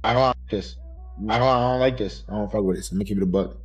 I don't like this. I don't like this. I don't fuck with this. I'm gonna keep it a buck.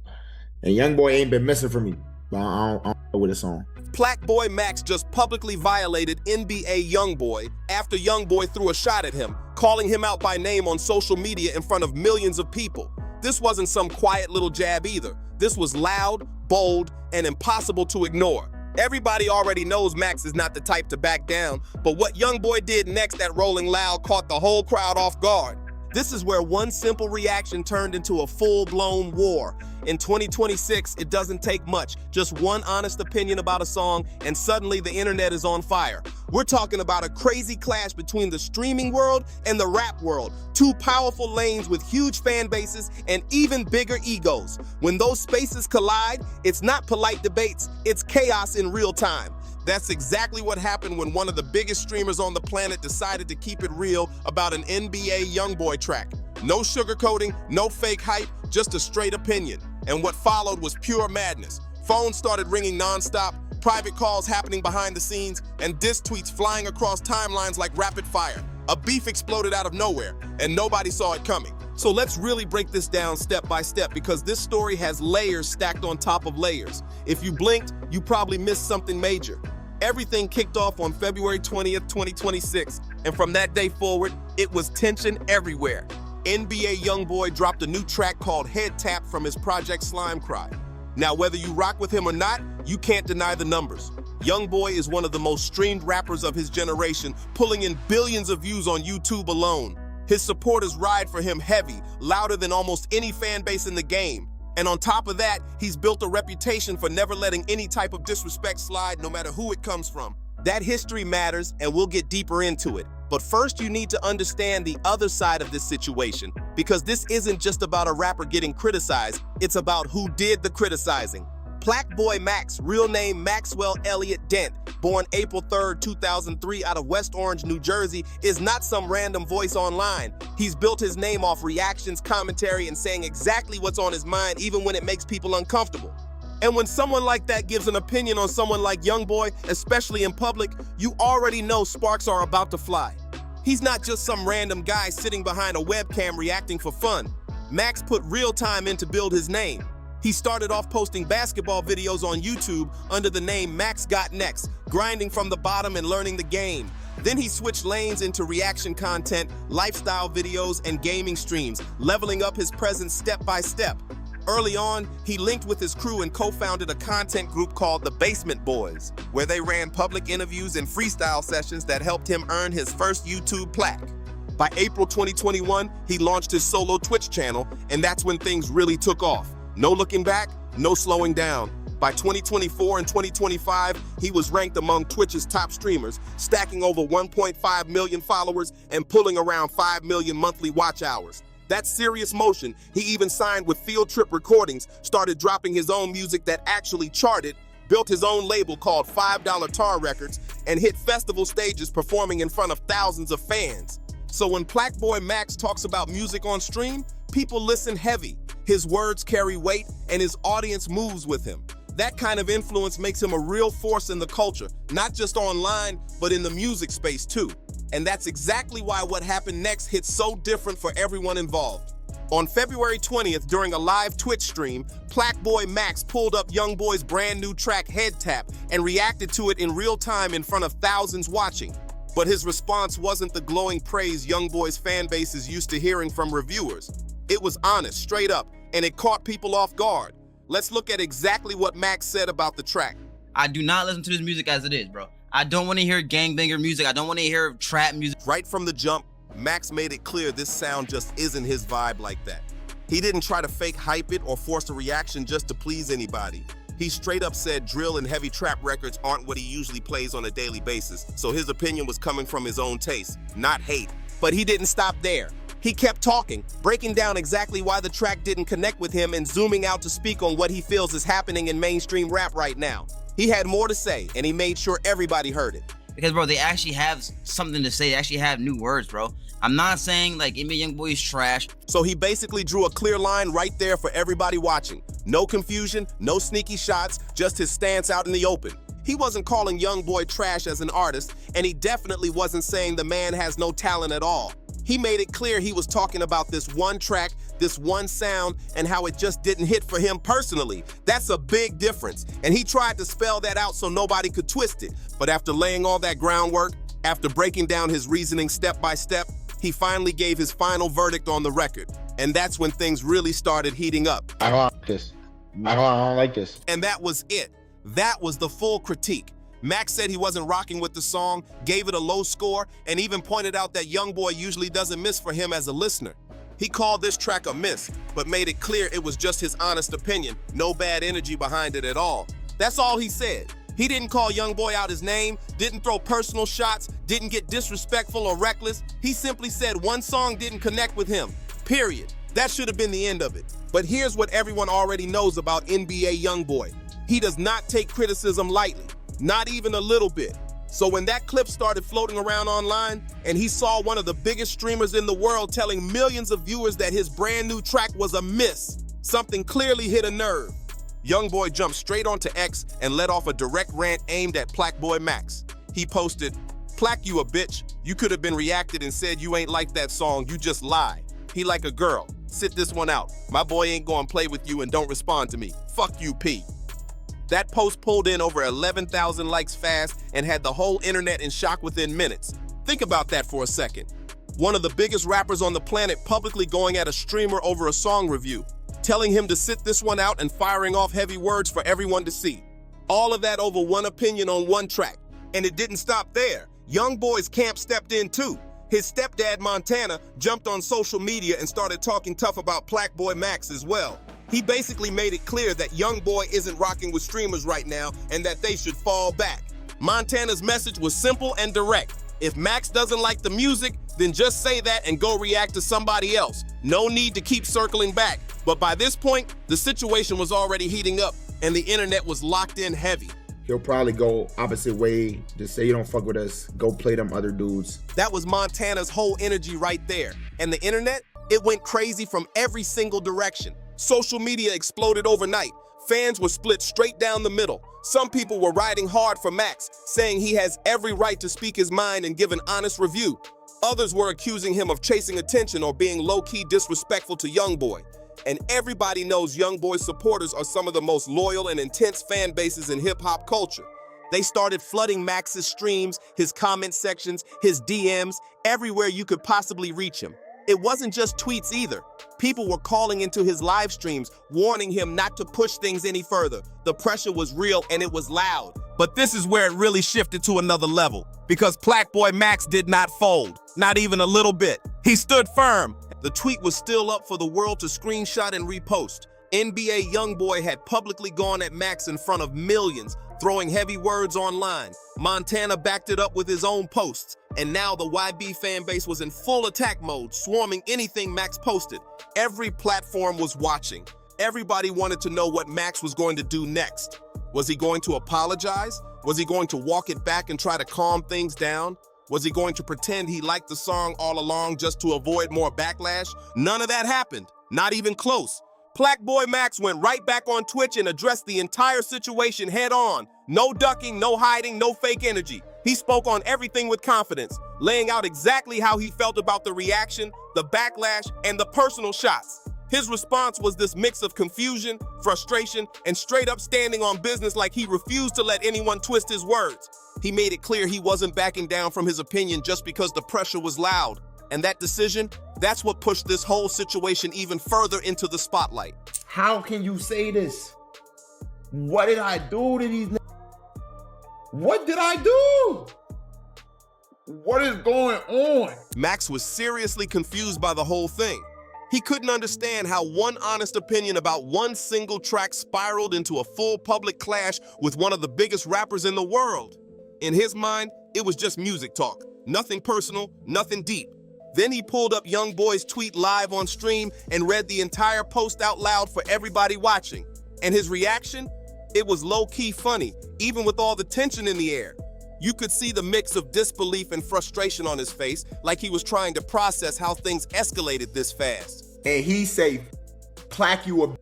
And YoungBoy ain't been missing from me. But I don't fuck with this song. PlaqueBoyMax just publicly violated NBA YoungBoy after YoungBoy threw a shot at him, calling him out by name on social media in front of millions of people. This wasn't some quiet little jab either. This was loud, bold, and impossible to ignore. Everybody already knows Max is not the type to back down, but what YoungBoy did next at Rolling Loud caught the whole crowd off guard. This is where one simple reaction turned into a full-blown war. In 2026, it doesn't take much, just one honest opinion about a song, and suddenly the internet is on fire. We're talking about a crazy clash between the streaming world and the rap world, two powerful lanes with huge fan bases and even bigger egos. When those spaces collide, it's not polite debates, it's chaos in real time. That's exactly what happened when one of the biggest streamers on the planet decided to keep it real about an NBA YoungBoy track. No sugarcoating, no fake hype, just a straight opinion. And what followed was pure madness. Phones started ringing nonstop, private calls happening behind the scenes, and diss tweets flying across timelines like rapid fire. A beef exploded out of nowhere, and nobody saw it coming. So let's really break this down step by step, because this story has layers stacked on top of layers. If you blinked, you probably missed something major. Everything kicked off on February 20th, 2026, and from that day forward, it was tension everywhere. NBA YoungBoy dropped a new track called Head Tap from his project Slime Cry. Now, whether you rock with him or not, you can't deny the numbers. YoungBoy is one of the most streamed rappers of his generation, pulling in billions of views on YouTube alone. His supporters ride for him heavy, louder than almost any fan base in the game. And on top of that, he's built a reputation for never letting any type of disrespect slide, no matter who it comes from. That history matters, and we'll get deeper into it. But first, you need to understand the other side of this situation, because this isn't just about a rapper getting criticized, it's about who did the criticizing. PlaqueBoyMax, real name Maxwell Elliott Dent, born April 3rd, 2003 out of West Orange, New Jersey, is not some random voice online. He's built his name off reactions, commentary, and saying exactly what's on his mind, even when it makes people uncomfortable. And when someone like that gives an opinion on someone like YoungBoy, especially in public, you already know sparks are about to fly. He's not just some random guy sitting behind a webcam reacting for fun. Max put real time in to build his name. He started off posting basketball videos on YouTube under the name Max Got Next, grinding from the bottom and learning the game. Then he switched lanes into reaction content, lifestyle videos, and gaming streams, leveling up his presence step by step. Early on, he linked with his crew and co-founded a content group called the Basement Boys, where they ran public interviews and freestyle sessions that helped him earn his first YouTube plaque. By April 2021, he launched his solo Twitch channel, and that's when things really took off. No looking back, no slowing down. By 2024 and 2025, he was ranked among Twitch's top streamers, stacking over 1.5 million followers and pulling around 5 million monthly watch hours. That's serious motion. He even signed with Field Trip Recordings, started dropping his own music that actually charted, built his own label called $5 Tar Records, and hit festival stages performing in front of thousands of fans. So when PlaqueBoyMax talks about music on stream, people listen heavy. His words carry weight, and his audience moves with him. That kind of influence makes him a real force in the culture, not just online, but in the music space too. And that's exactly why what happened next hit so different for everyone involved. On February 20th, during a live Twitch stream, PlaqueBoyMax pulled up YoungBoy's brand new track Head Tap and reacted to it in real time in front of thousands watching. But his response wasn't the glowing praise YoungBoy's fan base is used to hearing from reviewers. It was honest, straight up, and it caught people off guard. Let's look at exactly what Max said about the track. I do not listen to this music as it is, bro. I don't want to hear gangbanger music. I don't want to hear trap music. Right from the jump, Max made it clear this sound just isn't his vibe like that. He didn't try to fake hype it or force a reaction just to please anybody. He straight up said drill and heavy trap records aren't what he usually plays on a daily basis, so his opinion was coming from his own taste, not hate. But he didn't stop there. He kept talking, breaking down exactly why the track didn't connect with him and zooming out to speak on what he feels is happening in mainstream rap right now. He had more to say, and he made sure everybody heard it. Because, bro, they actually have something to say. They actually have new words, bro. I'm not saying, like, NBA YoungBoy is trash. So he basically drew a clear line right there for everybody watching. No confusion, no sneaky shots, just his stance out in the open. He wasn't calling YoungBoy trash as an artist, and he definitely wasn't saying the man has no talent at all. He made it clear he was talking about this one track, this one sound, and how it just didn't hit for him personally. That's a big difference. And he tried to spell that out so nobody could twist it. But after laying all that groundwork, after breaking down his reasoning step by step, he finally gave his final verdict on the record. And that's when things really started heating up. I don't like this. I don't like this. And that was it. That was the full critique. Max said he wasn't rocking with the song, gave it a low score, and even pointed out that YoungBoy usually doesn't miss for him as a listener. He called this track a miss, but made it clear it was just his honest opinion, no bad energy behind it at all. That's all he said. He didn't call YoungBoy out his name, didn't throw personal shots, didn't get disrespectful or reckless. He simply said one song didn't connect with him, period. That should have been the end of it. But here's what everyone already knows about NBA YoungBoy. He does not take criticism lightly, not even a little bit. So when that clip started floating around online and he saw one of the biggest streamers in the world telling millions of viewers that his brand new track was a miss, something clearly hit a nerve. YoungBoy jumped straight onto X and let off a direct rant aimed at PlaqueBoyMax. He posted, "Plaque, you a bitch. You could have been reacted and said you ain't like that song, you just lie. He like a girl. Sit this one out. My boy ain't gonna play with you and don't respond to me. Fuck you, P." That post pulled in over 11,000 likes fast and had the whole internet in shock within minutes. Think about that for a second. One of the biggest rappers on the planet publicly going at a streamer over a song review, telling him to sit this one out and firing off heavy words for everyone to see. All of that over one opinion on one track. And it didn't stop there. YoungBoy's camp stepped in too. His stepdad, Montana, jumped on social media and started talking tough about PlaqueBoyMax as well. He basically made it clear that YoungBoy isn't rocking with streamers right now and that they should fall back. Montana's message was simple and direct. If Max doesn't like the music, then just say that and go react to somebody else. No need to keep circling back. But by this point, the situation was already heating up and the internet was locked in heavy. He'll probably go opposite way, just say you don't fuck with us, go play them other dudes. That was Montana's whole energy right there. And the internet, it went crazy from every single direction. Social media exploded overnight. Fans were split straight down the middle. Some people were riding hard for Max, saying he has every right to speak his mind and give an honest review. Others were accusing him of chasing attention or being low-key disrespectful to YoungBoy. And everybody knows YoungBoy's supporters are some of the most loyal and intense fan bases in hip-hop culture. They started flooding Max's streams, his comment sections, his DMs, everywhere you could possibly reach him. It wasn't just tweets either. People were calling into his live streams, warning him not to push things any further. The pressure was real and it was loud. But this is where it really shifted to another level, because PlaqueBoyMax did not fold, not even a little bit. He stood firm. The tweet was still up for the world to screenshot and repost. NBA YoungBoy had publicly gone at Max in front of millions, throwing heavy words online. Montana backed it up with his own posts, and now the YB fan base was in full attack mode, swarming anything Max posted. Every platform was watching. Everybody wanted to know what Max was going to do next. Was he going to apologize? Was he going to walk it back and try to calm things down? Was he going to pretend he liked the song all along just to avoid more backlash? None of that happened, not even close. PlaqueBoyMax went right back on Twitch and addressed the entire situation head on. No ducking, no hiding, no fake energy. He spoke on everything with confidence, laying out exactly how he felt about the reaction, the backlash, and the personal shots. His response was this mix of confusion, frustration, and straight up standing on business like he refused to let anyone twist his words. He made it clear he wasn't backing down from his opinion just because the pressure was loud. And that decision, that's what pushed this whole situation even further into the spotlight. How can you say this? What did I do to these? What did I do? What is going on? Max was seriously confused by the whole thing. He couldn't understand how one honest opinion about one single track spiraled into a full public clash with one of the biggest rappers in the world. In his mind, it was just music talk. Nothing personal, nothing deep. Then he pulled up YoungBoy's tweet live on stream and read the entire post out loud for everybody watching. And his reaction? It was low-key funny, even with all the tension in the air. You could see the mix of disbelief and frustration on his face, like he was trying to process how things escalated this fast. And he say, Plaque you a...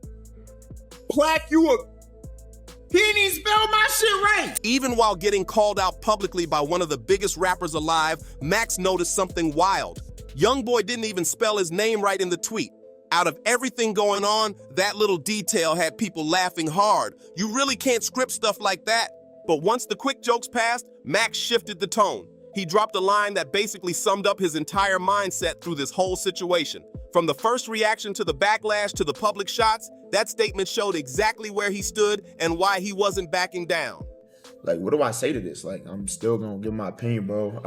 He didn't even spell my shit right. Even while getting called out publicly by one of the biggest rappers alive, Max noticed something wild. YoungBoy didn't even spell his name right in the tweet. Out of everything going on, that little detail had people laughing hard. You really can't script stuff like that. But once the quick jokes passed, Max shifted the tone. He dropped a line that basically summed up his entire mindset through this whole situation. From the first reaction to the backlash to the public shots, that statement showed exactly where he stood and why he wasn't backing down. Like, what do I say to this? Like, I'm still gonna give my opinion, bro.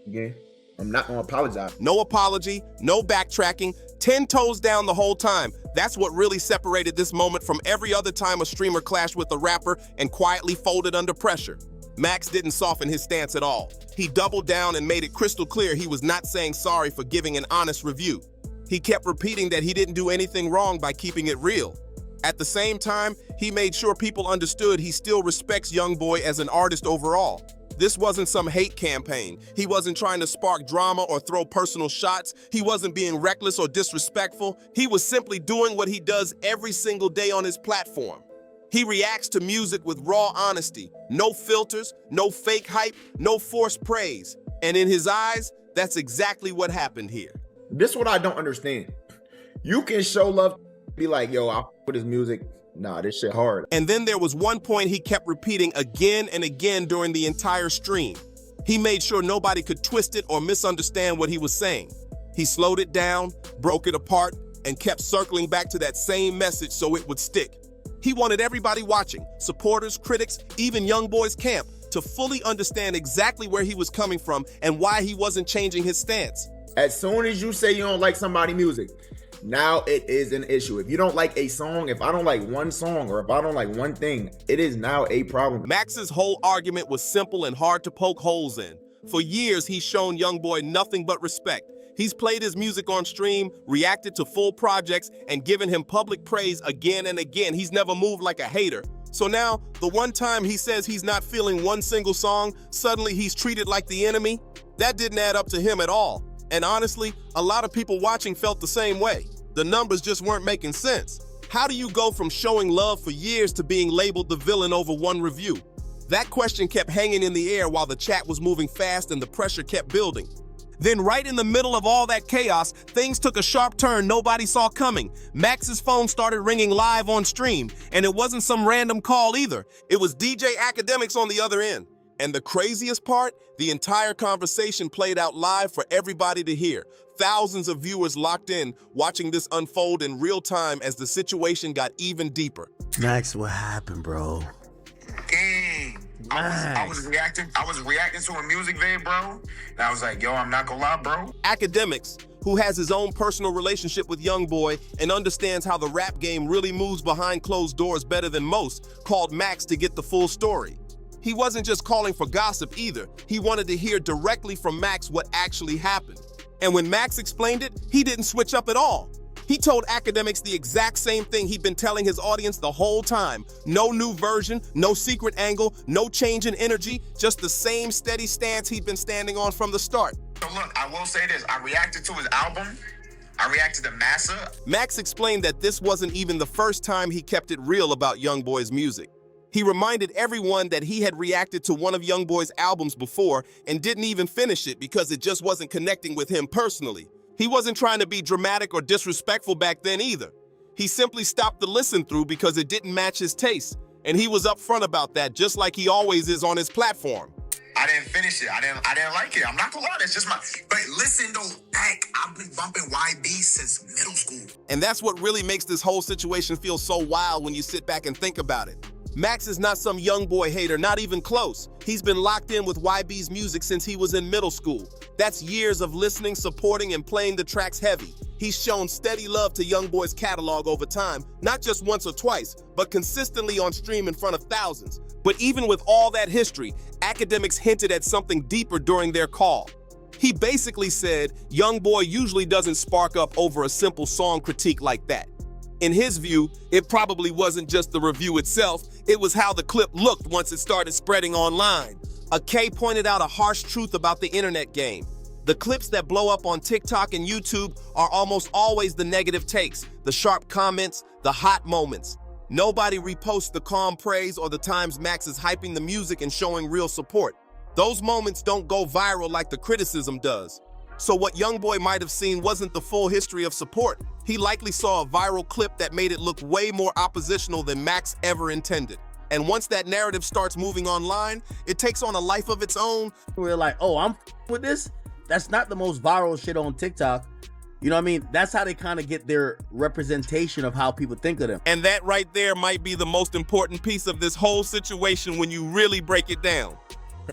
Again, I'm not gonna apologize. No apology, no backtracking, 10 toes down the whole time. That's what really separated this moment from every other time a streamer clashed with a rapper and quietly folded under pressure. Max didn't soften his stance at all. He doubled down and made it crystal clear he was not saying sorry for giving an honest review. He kept repeating that he didn't do anything wrong by keeping it real. At the same time, he made sure people understood he still respects YoungBoy as an artist overall. This wasn't some hate campaign. He wasn't trying to spark drama or throw personal shots. He wasn't being reckless or disrespectful. He was simply doing what he does every single day on his platform. He reacts to music with raw honesty, no filters, no fake hype, no forced praise. And in his eyes, that's exactly what happened here. This is what I don't understand. You can show love, be like, yo, I'll put his music. Nah, this shit hard. And then there was one point he kept repeating again and again during the entire stream. He made sure nobody could twist it or misunderstand what he was saying. He slowed it down, broke it apart, and kept circling back to that same message so it would stick. He wanted everybody watching, supporters, critics, even YoungBoy's camp, to fully understand exactly where he was coming from and why he wasn't changing his stance. As soon as you say you don't like somebody's music, now it is an issue. If you don't like a song, if I don't like one song, or if I don't like one thing, it is now a problem. Max's whole argument was simple and hard to poke holes in. For years, he's shown YoungBoy nothing but respect. He's played his music on stream, reacted to full projects, and given him public praise again and again. He's never moved like a hater. So now, the one time he says he's not feeling one single song, suddenly he's treated like the enemy? That didn't add up to him at all. And honestly, a lot of people watching felt the same way. The numbers just weren't making sense. How do you go from showing love for years to being labeled the villain over one review? That question kept hanging in the air while the chat was moving fast and the pressure kept building. Then right in the middle of all that chaos, things took a sharp turn nobody saw coming. Max's phone started ringing live on stream, and it wasn't some random call either. It was DJ Akademiks on the other end. And the craziest part, the entire conversation played out live for everybody to hear. Thousands of viewers locked in, watching this unfold in real time as the situation got even deeper. Max, what happened, bro? Dang. I was reacting to a music video, bro. And I was like, yo, I'm not gonna lie, bro. Akademiks, who has his own personal relationship with YoungBoy and understands how the rap game really moves behind closed doors better than most, called Max to get the full story. He wasn't just calling for gossip either. He wanted to hear directly from Max what actually happened. And when Max explained it, he didn't switch up at all. He told Akademiks the exact same thing he'd been telling his audience the whole time. No new version, no secret angle, no change in energy, just the same steady stance he'd been standing on from the start. So look, I will say this. I reacted to his album. I reacted to Massa. Max explained that this wasn't even the first time he kept it real about YoungBoy's music. He reminded everyone that he had reacted to one of YoungBoy's albums before and didn't even finish it because it just wasn't connecting with him personally. He wasn't trying to be dramatic or disrespectful back then either. He simply stopped the listen through because it didn't match his taste, and he was upfront about that, just like he always is on his platform. I didn't finish it. I didn't like it. I'm not gonna lie, that's just my. But listen though, back, I've been bumping YB since middle school. And that's what really makes this whole situation feel so wild when you sit back and think about it. Max is not some YoungBoy hater, not even close. He's been locked in with YB's music since he was in middle school. That's years of listening, supporting, and playing the tracks heavy. He's shown steady love to YoungBoy's catalog over time, not just once or twice, but consistently on stream in front of thousands. But even with all that history, Akademiks hinted at something deeper during their call. He basically said, YoungBoy usually doesn't spark up over a simple song critique like that. In his view, it probably wasn't just the review itself, it was how the clip looked once it started spreading online. K pointed out a harsh truth about the internet game. The clips that blow up on TikTok and YouTube are almost always the negative takes, the sharp comments, the hot moments. Nobody reposts the calm praise or the times Max is hyping the music and showing real support. Those moments don't go viral like the criticism does. So what YoungBoy might have seen wasn't the full history of support. He likely saw a viral clip that made it look way more oppositional than Max ever intended. And once that narrative starts moving online, it takes on a life of its own. We're like, oh, I'm with this. That's not the most viral shit on TikTok. You know what I mean? That's how they kind of get their representation of how people think of them. And that right there might be the most important piece of this whole situation when you really break it down.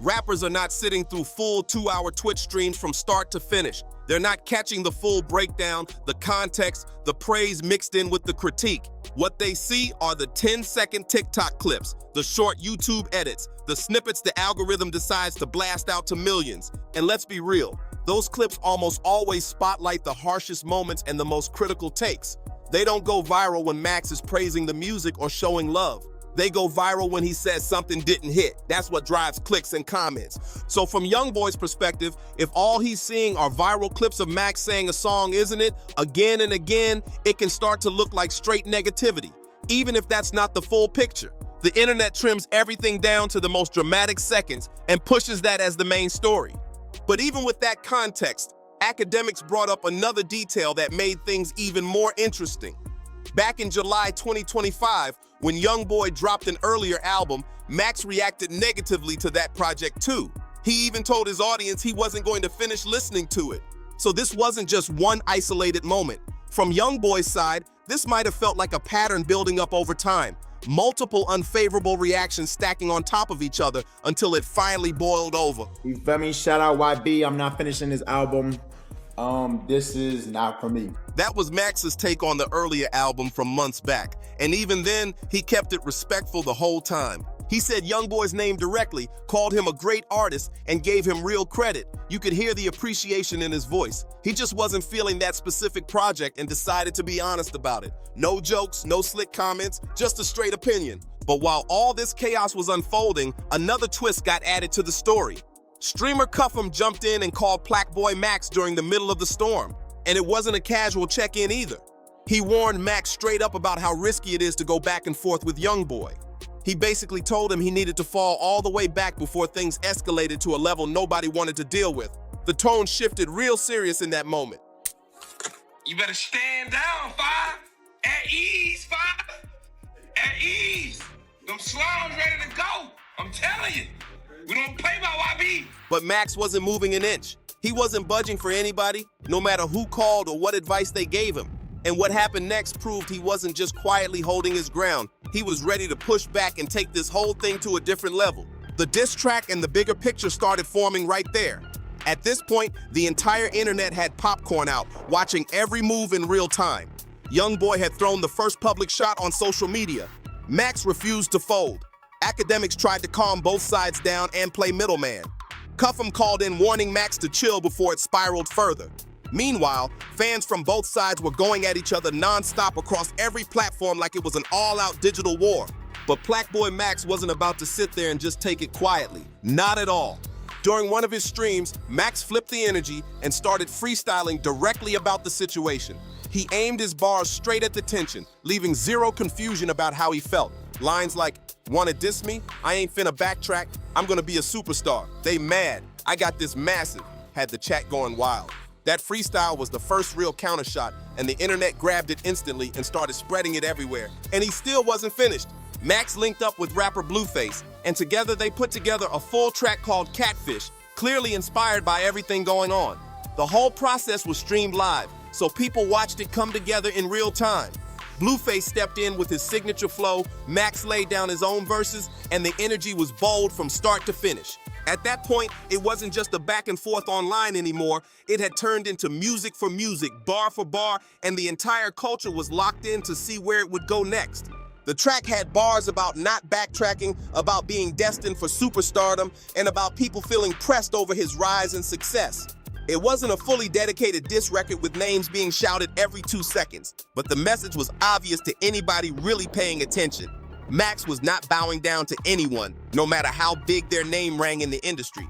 Rappers are not sitting through full 2-hour Twitch streams from start to finish. They're not catching the full breakdown, the context, the praise mixed in with the critique. What they see are the 10-second TikTok clips, the short YouTube edits, the snippets the algorithm decides to blast out to millions. And let's be real, those clips almost always spotlight the harshest moments and the most critical takes. They don't go viral when Max is praising the music or showing love. They go viral when he says something didn't hit. That's what drives clicks and comments. So from YoungBoy's perspective, if all he's seeing are viral clips of Max saying a song isn't it, again and again, it can start to look like straight negativity, even if that's not the full picture. The internet trims everything down to the most dramatic seconds and pushes that as the main story. But even with that context, academics brought up another detail that made things even more interesting. Back in July 2025, when YoungBoy dropped an earlier album, Max reacted negatively to that project too. He even told his audience he wasn't going to finish listening to it. So this wasn't just one isolated moment. From YoungBoy's side, this might have felt like a pattern building up over time. Multiple unfavorable reactions stacking on top of each other until it finally boiled over. You feel me? Shout out YB. I'm not finishing this album. This is not for me. That was Max's take on the earlier album from months back. And even then, he kept it respectful the whole time. He said YoungBoy's name directly, called him a great artist, and gave him real credit. You could hear the appreciation in his voice. He just wasn't feeling that specific project and decided to be honest about it. No jokes, no slick comments, just a straight opinion. But while all this chaos was unfolding, another twist got added to the story. Streamer Cuffham jumped in and called PlaqueBoyMax during the middle of the storm. And it wasn't a casual check-in either. He warned Max straight up about how risky it is to go back and forth with YoungBoy. He basically told him he needed to fall all the way back before things escalated to a level nobody wanted to deal with. The tone shifted real serious in that moment. You better stand down, Five. At ease, Five. At ease. Them slums ready to go. I'm telling you. We don't play by YB. But Max wasn't moving an inch. He wasn't budging for anybody, no matter who called or what advice they gave him. And what happened next proved he wasn't just quietly holding his ground. He was ready to push back and take this whole thing to a different level. The diss track and the bigger picture started forming right there. At this point, the entire internet had popcorn out, watching every move in real time. YoungBoy had thrown the first public shot on social media. Max refused to fold. Academics tried to calm both sides down and play middleman. Cuffham called in warning Max to chill before it spiraled further. Meanwhile, fans from both sides were going at each other non-stop across every platform like it was an all-out digital war. But PlaqueBoyMax wasn't about to sit there and just take it quietly. Not at all. During one of his streams, Max flipped the energy and started freestyling directly about the situation. He aimed his bars straight at the tension, leaving zero confusion about how he felt. Lines like, "Wanna diss me? I ain't finna backtrack. I'm gonna be a superstar. They mad. I got this massive," had the chat going wild. That freestyle was the first real counter shot, and the internet grabbed it instantly and started spreading it everywhere. And he still wasn't finished. Max linked up with rapper Blueface, and together they put together a full track called Catfish, clearly inspired by everything going on. The whole process was streamed live, so people watched it come together in real time. Blueface stepped in with his signature flow, Max laid down his own verses, and the energy was bold from start to finish. At that point, it wasn't just a back and forth online anymore. It had turned into music for music, bar for bar, and the entire culture was locked in to see where it would go next. The track had bars about not backtracking, about being destined for superstardom, and about people feeling pressed over his rise and success. It wasn't a fully dedicated diss record with names being shouted every 2 seconds, but the message was obvious to anybody really paying attention. Max was not bowing down to anyone, no matter how big their name rang in the industry.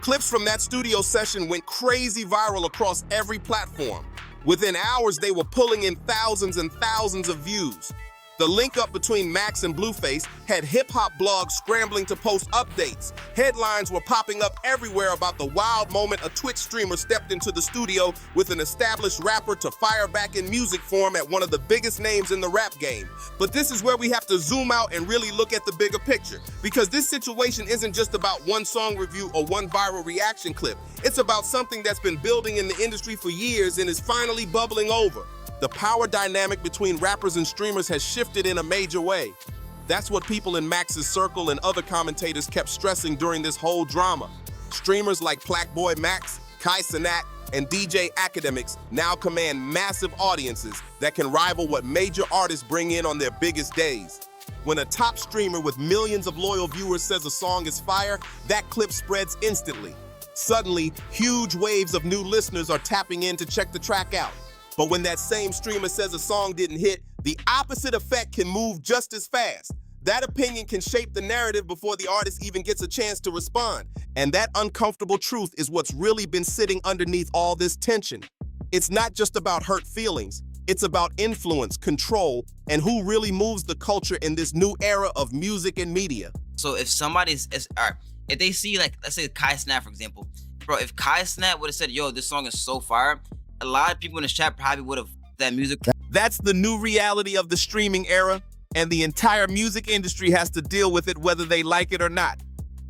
Clips from that studio session went crazy viral across every platform. Within hours, they were pulling in thousands and thousands of views. The link up between Max and Blueface had hip-hop blogs scrambling to post updates. Headlines were popping up everywhere about the wild moment a Twitch streamer stepped into the studio with an established rapper to fire back in music form at one of the biggest names in the rap game. But this is where we have to zoom out and really look at the bigger picture, because this situation isn't just about one song review or one viral reaction clip. It's about something that's been building in the industry for years and is finally bubbling over. The power dynamic between rappers and streamers has shifted in a major way. That's what people in Max's circle and other commentators kept stressing during this whole drama. Streamers like PlaqueBoyMax, Kai Cenat, and DJ Academics now command massive audiences that can rival what major artists bring in on their biggest days. When a top streamer with millions of loyal viewers says a song is fire, that clip spreads instantly. Suddenly, huge waves of new listeners are tapping in to check the track out. But when that same streamer says a song didn't hit, the opposite effect can move just as fast. That opinion can shape the narrative before the artist even gets a chance to respond. And that uncomfortable truth is what's really been sitting underneath all this tension. It's not just about hurt feelings. It's about influence, control, and who really moves the culture in this new era of music and media. So if somebody's, all right, if they see, like, let's say Kai Cenat, for example, bro, if Kai Cenat would have said, yo, this song is so fire, a lot of people in the chat probably would have that music. That's the new reality of the streaming era, and the entire music industry has to deal with it whether they like it or not.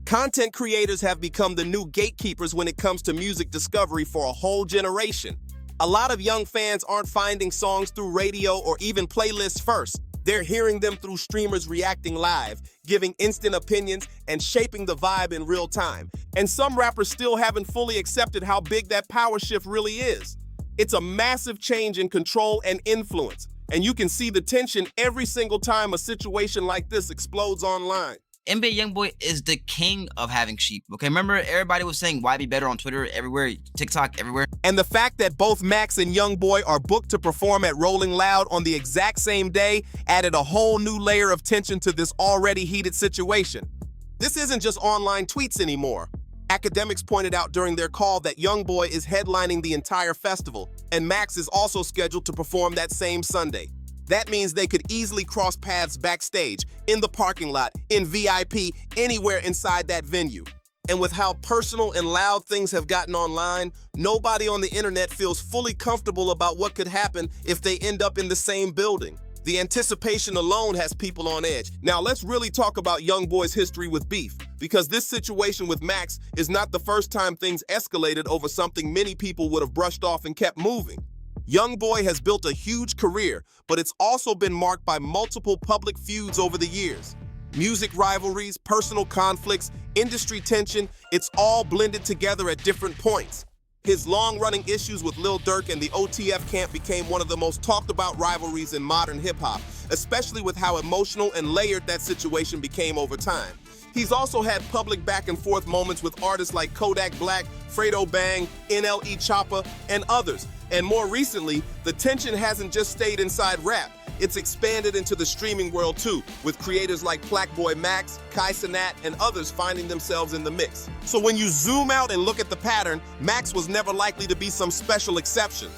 Content creators have become the new gatekeepers when it comes to music discovery for a whole generation. A lot of young fans aren't finding songs through radio or even playlists first. They're hearing them through streamers reacting live, giving instant opinions, and shaping the vibe in real time. And some rappers still haven't fully accepted how big that power shift really is. It's a massive change in control and influence, and you can see the tension every single time a situation like this explodes online. NBA YoungBoy is the king of having sheep. Okay, remember everybody was saying why be better on Twitter, everywhere, TikTok, everywhere. And the fact that both Max and YoungBoy are booked to perform at Rolling Loud on the exact same day added a whole new layer of tension to this already heated situation. This isn't just online tweets anymore. Academics pointed out during their call that YoungBoy is headlining the entire festival, and Max is also scheduled to perform that same Sunday. That means they could easily cross paths backstage, in the parking lot, in VIP, anywhere inside that venue. And with how personal and loud things have gotten online, nobody on the internet feels fully comfortable about what could happen if they end up in the same building. The anticipation alone has people on edge. Now let's really talk about YoungBoy's history with beef, because this situation with Max is not the first time things escalated over something many people would have brushed off and kept moving. YoungBoy has built a huge career, but it's also been marked by multiple public feuds over the years. Music rivalries, personal conflicts, industry tension, it's all blended together at different points. His long-running issues with Lil Durk and the OTF camp became one of the most talked-about rivalries in modern hip-hop, especially with how emotional and layered that situation became over time. He's also had public back-and-forth moments with artists like Kodak Black, Fredo Bang, NLE Choppa, and others. And more recently, the tension hasn't just stayed inside rap. It's expanded into the streaming world too, with creators like PlaqueBoyMax, Kai Cenat, and others finding themselves in the mix. So when you zoom out and look at the pattern, Max was never likely to be some special exception.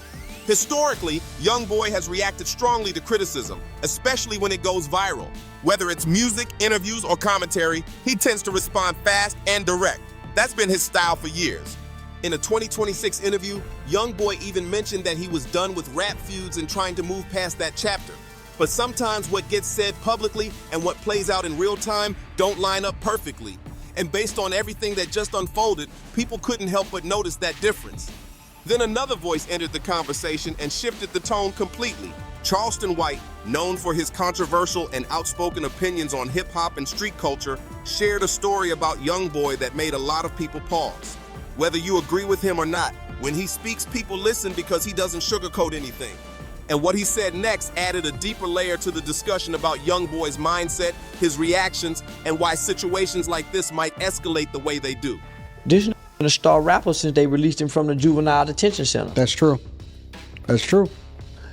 Historically, YoungBoy has reacted strongly to criticism, especially when it goes viral. Whether it's music, interviews, or commentary, he tends to respond fast and direct. That's been his style for years. In a 2026 interview, YoungBoy even mentioned that he was done with rap feuds and trying to move past that chapter. But sometimes what gets said publicly and what plays out in real time don't line up perfectly. And based on everything that just unfolded, people couldn't help but notice that difference. Then another voice entered the conversation and shifted the tone completely. Charleston White, known for his controversial and outspoken opinions on hip-hop and street culture, shared a story about YoungBoy that made a lot of people pause. Whether you agree with him or not, when he speaks, people listen because he doesn't sugarcoat anything. And what he said next added a deeper layer to the discussion about YoungBoy's mindset, his reactions, and why situations like this might escalate the way they do. This been a star rapper since they released him from the juvenile detention center. That's true. That's true.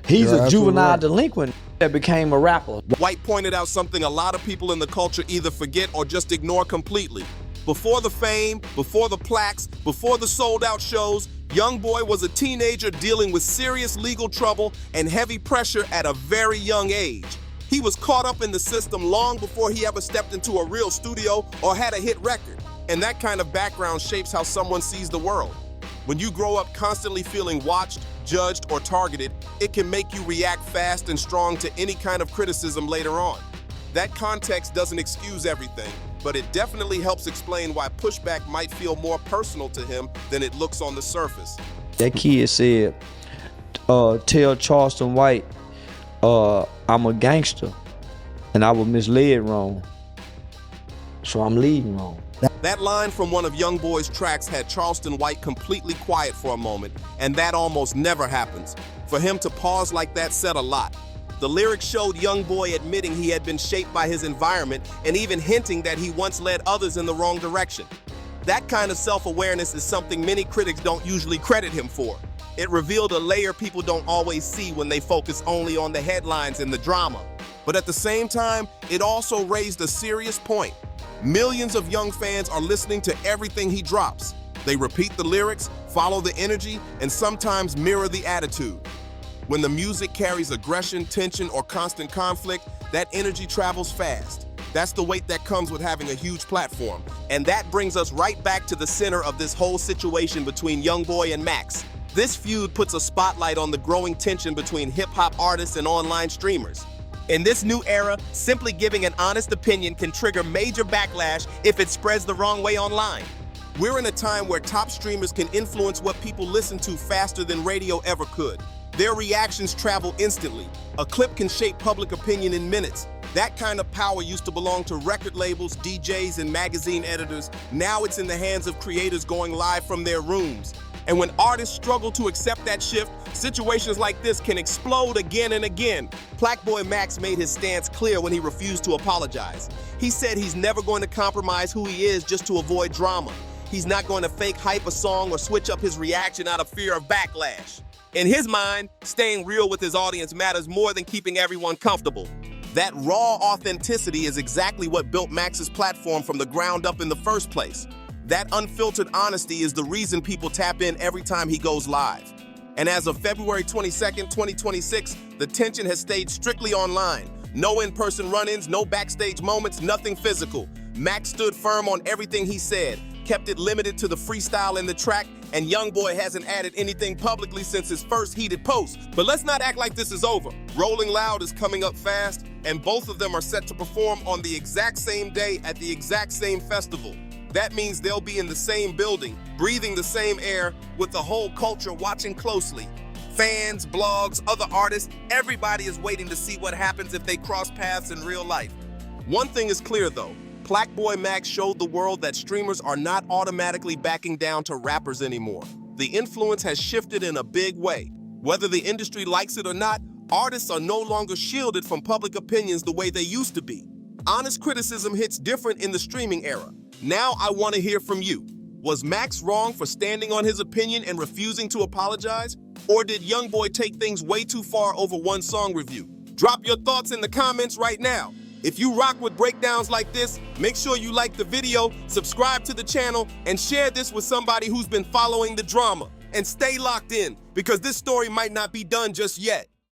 He's You're a juvenile right. delinquent that became a rapper. White pointed out something a lot of people in the culture either forget or just ignore completely. Before the fame, before the plaques, before the sold-out shows, YoungBoy was a teenager dealing with serious legal trouble and heavy pressure at a very young age. He was caught up in the system long before he ever stepped into a real studio or had a hit record. And that kind of background shapes how someone sees the world. When you grow up constantly feeling watched, judged, or targeted, it can make you react fast and strong to any kind of criticism later on. That context doesn't excuse everything, but it definitely helps explain why pushback might feel more personal to him than it looks on the surface. That kid said, tell Charleston White, I'm a gangster, and I was misled wrong, so I'm leading wrong. That line from one of YoungBoy's tracks had Charleston White completely quiet for a moment, and that almost never happens. For him to pause like that said a lot. The lyrics showed YoungBoy admitting he had been shaped by his environment and even hinting that he once led others in the wrong direction. That kind of self-awareness is something many critics don't usually credit him for. It revealed a layer people don't always see when they focus only on the headlines and the drama. But at the same time, it also raised a serious point. Millions of young fans are listening to everything he drops. They repeat the lyrics, follow the energy, and sometimes mirror the attitude. When the music carries aggression, tension, or constant conflict, that energy travels fast. That's the weight that comes with having a huge platform. And that brings us right back to the center of this whole situation between YoungBoy and Max. This feud puts a spotlight on the growing tension between hip-hop artists and online streamers. In this new era, simply giving an honest opinion can trigger major backlash if it spreads the wrong way online. We're in a time where top streamers can influence what people listen to faster than radio ever could. Their reactions travel instantly. A clip can shape public opinion in minutes. That kind of power used to belong to record labels, DJs, and magazine editors. Now it's in the hands of creators going live from their rooms. And when artists struggle to accept that shift, situations like this can explode again and again. PlaqueBoyMax made his stance clear when he refused to apologize. He said he's never going to compromise who he is just to avoid drama. He's not going to fake hype a song or switch up his reaction out of fear of backlash. In his mind, staying real with his audience matters more than keeping everyone comfortable. That raw authenticity is exactly what built Max's platform from the ground up in the first place. That unfiltered honesty is the reason people tap in every time he goes live. And as of February 22nd, 2026, the tension has stayed strictly online. No in-person run-ins, no backstage moments, nothing physical. Max stood firm on everything he said, kept it limited to the freestyle in the track, and YoungBoy hasn't added anything publicly since his first heated post. But let's not act like this is over. Rolling Loud is coming up fast, and both of them are set to perform on the exact same day at the exact same festival. That means they'll be in the same building, breathing the same air, with the whole culture watching closely. Fans, blogs, other artists, everybody is waiting to see what happens if they cross paths in real life. One thing is clear though, PlaqueBoyMax showed the world that streamers are not automatically backing down to rappers anymore. The influence has shifted in a big way. Whether the industry likes it or not, artists are no longer shielded from public opinions the way they used to be. Honest criticism hits different in the streaming era. Now I want to hear from you. Was Max wrong for standing on his opinion and refusing to apologize? Or did YoungBoy take things way too far over one song review? Drop your thoughts in the comments right now. If you rock with breakdowns like this, make sure you like the video, subscribe to the channel, and share this with somebody who's been following the drama. And stay locked in, because this story might not be done just yet.